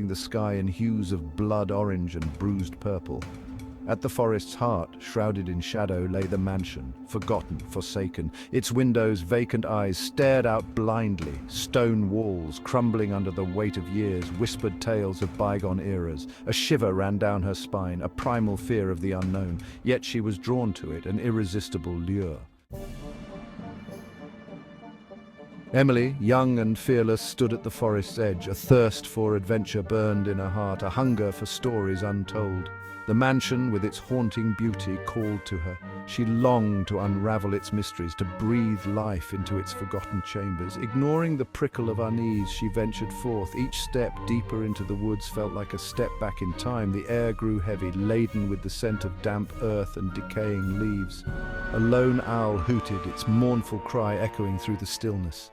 the sky in hues of blood orange and bruised purple. At the forest's heart, shrouded in shadow, lay the mansion, forgotten, forsaken. Its windows, vacant eyes, stared out blindly. Stone walls, crumbling under the weight of years, whispered tales of bygone eras. A shiver ran down her spine, a primal fear of the unknown. Yet she was drawn to it, an irresistible lure. Emily, young and fearless, stood at the forest's edge. A thirst for adventure burned in her heart, a hunger for stories untold. The mansion, with its haunting beauty, called to her. She longed to unravel its mysteries, to breathe life into its forgotten chambers. Ignoring the prickle of unease, she ventured forth. Each step deeper into the woods felt like a step back in time. The air grew heavy, laden with the scent of damp earth and decaying leaves. A lone owl hooted, its mournful cry echoing through the stillness.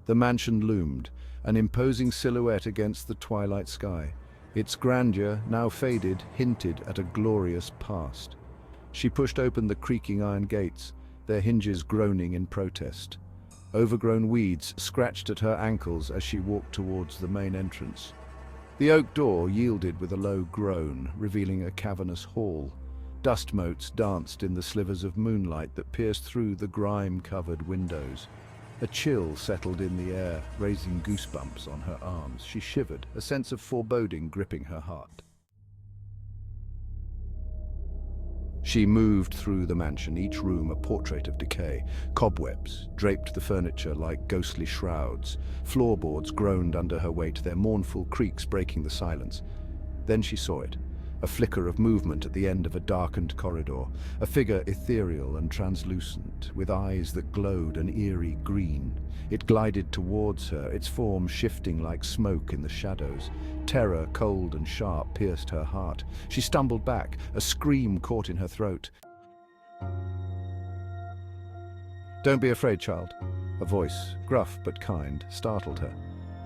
The mansion loomed, an imposing silhouette against the twilight sky. Its grandeur, now faded, hinted at a glorious past. She pushed open the creaking iron gates, their hinges groaning in protest. Overgrown weeds scratched at her ankles as she walked towards the main entrance. The oak door yielded with a low groan, revealing a cavernous hall. Dust motes danced in the slivers of moonlight that pierced through the grime-covered windows. A chill settled in the air, raising goosebumps on her arms. She shivered, a sense of foreboding gripping her heart. She moved through the mansion, each room a portrait of decay. Cobwebs draped the furniture like ghostly shrouds. Floorboards groaned under her weight, their mournful creaks breaking the silence. Then she saw it. A flicker of movement at the end of a darkened corridor, a figure ethereal and translucent, with eyes that glowed an eerie green. It glided towards her, its form shifting like smoke in the shadows. Terror, cold and sharp, pierced her heart. She stumbled back, a scream caught in her throat. "Don't be afraid, child." A voice, gruff but kind, startled her.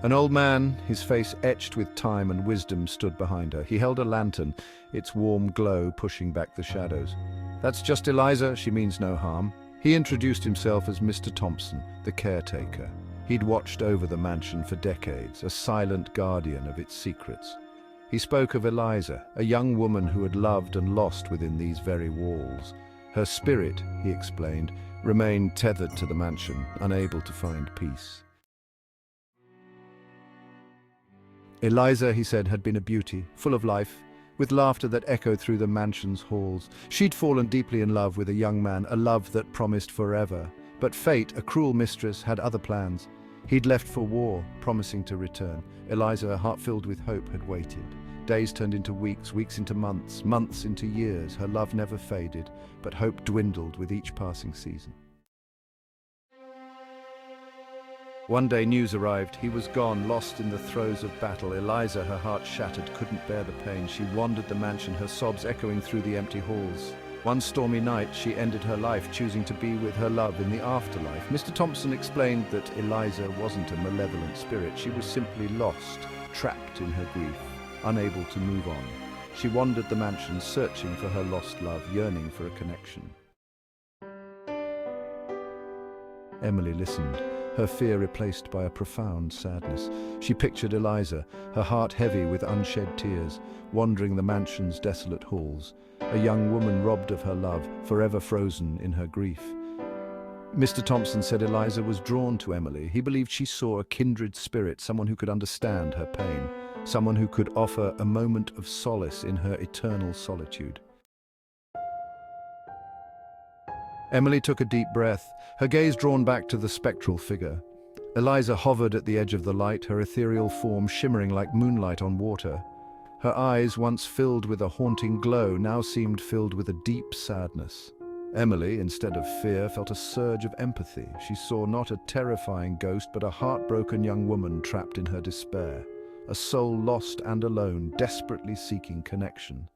An old man, his face etched with time and wisdom, stood behind her. He held a lantern, its warm glow pushing back the shadows. "That's just Eliza, she means no harm." He introduced himself as Mr. Thompson, the caretaker. He'd watched over the mansion for decades, a silent guardian of its secrets. He spoke of Eliza, a young woman who had loved and lost within these very walls. Her spirit, he explained, remained tethered to the mansion, unable to find peace. Eliza, he said, had been a beauty, full of life, with laughter that echoed through the mansion's halls. She'd fallen deeply in love with a young man, a love that promised forever. But fate, a cruel mistress, had other plans. He'd left for war, promising to return. Eliza, heart filled with hope, had waited. Days turned into weeks, weeks into months, months into years. Her love never faded, but hope dwindled with each passing season. One day news arrived. He was gone, lost in the throes of battle. Eliza, her heart shattered, couldn't bear the pain. She wandered the mansion, her sobs echoing through the empty halls. One stormy night, she ended her life, choosing to be with her love in the afterlife. Mr. Thompson explained that Eliza wasn't a malevolent spirit. She was simply lost, trapped in her grief, unable to move on. She wandered the mansion, searching for her lost love, yearning for a connection. Emily listened, her fear replaced by a profound sadness. She pictured Eliza, her heart heavy with unshed tears, wandering the mansion's desolate halls, a young woman robbed of her love, forever frozen in her grief. Mr. Thompson said Eliza was drawn to Emily. He believed she saw a kindred spirit, someone who could understand her pain, someone who could offer a moment of solace in her eternal solitude. Emily took a deep breath, her gaze drawn back to the spectral figure. Eliza hovered at the edge of the light, her ethereal form shimmering like moonlight on water. Her eyes, once filled with a haunting glow, now seemed filled with a deep sadness. Emily, instead of fear, felt a surge of empathy. She saw not a terrifying ghost, but a heartbroken young woman trapped in her despair, a soul lost and alone, desperately seeking connection.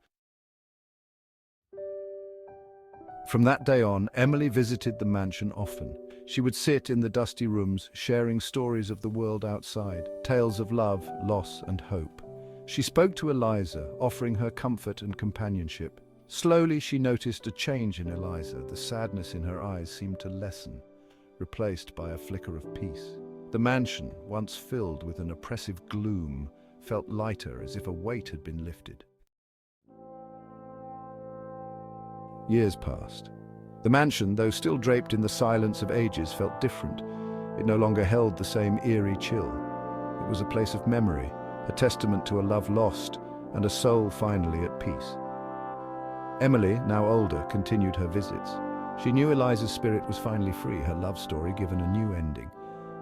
From that day on, Emily visited the mansion often. She would sit in the dusty rooms, sharing stories of the world outside, tales of love, loss, and hope. She spoke to Eliza, offering her comfort and companionship. Slowly, she noticed a change in Eliza. The sadness in her eyes seemed to lessen, replaced by a flicker of peace. The mansion, once filled with an oppressive gloom, felt lighter, as if a weight had been lifted. Years passed. The mansion, though still draped in the silence of ages, felt different. It no longer held the same eerie chill. It was a place of memory, a testament to a love lost and a soul finally at peace. Emily, now older, continued her visits. She knew Eliza's spirit was finally free, her love story given a new ending.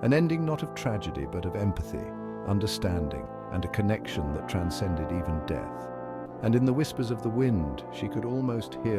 An ending not of tragedy, but of empathy, understanding, and a connection that transcended even death. And in the whispers of the wind, she could almost hear